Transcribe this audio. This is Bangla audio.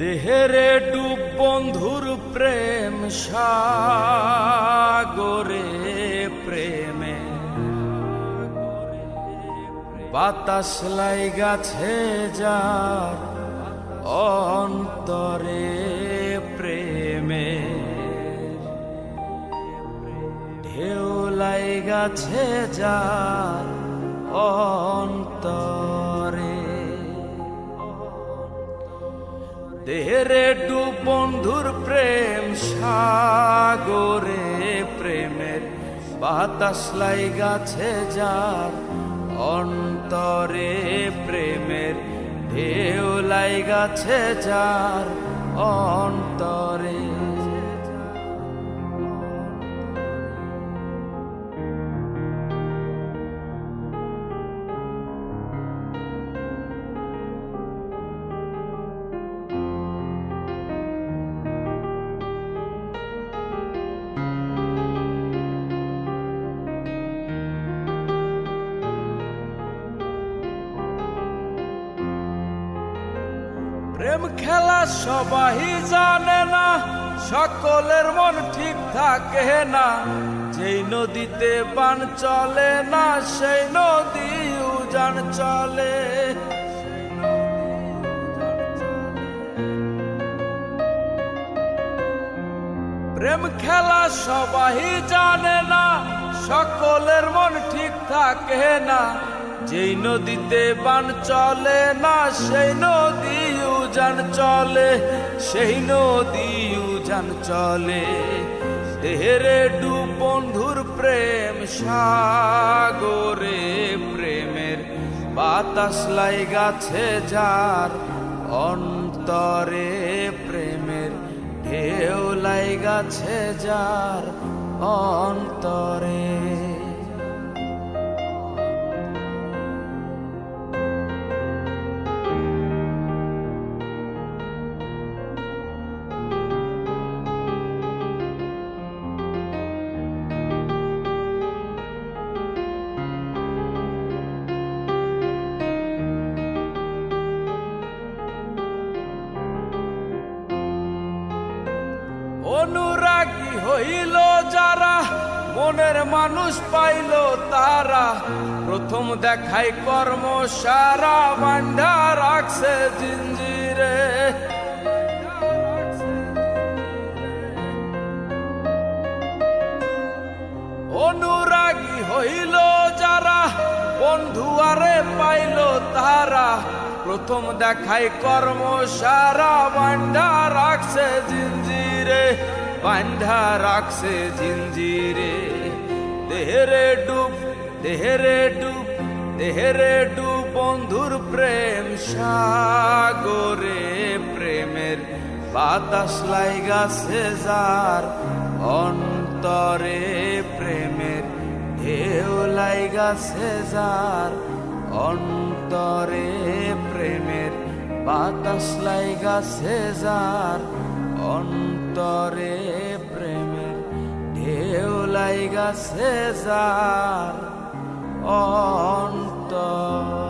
দেহেরে ডুব বন্ধুর প্রেম সাগরে প্রেমে বাতাস লাইগাছে যার অন্তরে প্রেমে ঢেউ লাইগাছে যার অন্তরে দেহেরে ডুব বন্ধুর প্রেম সাগরে প্রেমের বাতাস লাইগাছে যার অন্তরে প্রেমের ঢেউ লাইগাছে যার অন্তরে প্রেম খেলা সবাই জানে না, সকলের মন ঠিক থাকে না। যেই নদীতে বান চলে না, সেই নদী উজান চলে। প্রেম খেলা সবাই জানে না, সকলের মন ঠিক থাকে না। যেই নদীতে বান চলে না, সেই নদী উজান চলে, সেই নদী উজান চলে। দেহেরে ডুব বন্ধুর প্রেম সাগরে প্রেমের বাতাস লাইগাছে যার অন্তরে প্রেমের ঢেউ লাইগাছে যার অন্তরে। অনুরাগী হইল যারা, মনের মানুষ পাইল তারা। প্রথম দেখায় কর্ম সারা, বান্ধা রাখছে জিঞ্জিরে। অনুরাগী হইল যারা, বন্ধু আরে পাইল তারা। প্রথম দেখায় কর্ম সারা, বান্ধা রাখছে জিঞ্জিরে, বান্ধা রাখছে জিঞ্জিরে। দেহেরে ডুব, দেহেরে ডুব, দেহেরে ডুব বন্ধুর প্রেম সাগরে প্রেমের বাতাস লাইগাছে যার অন্তরে প্রেমের ঢেউ লাইগাছে যার অন্তরে প্রেমের বাতাস লাইগাছে যার অন্তরে প্রেমের ঢেউ লাইগাছে যার অন্তর।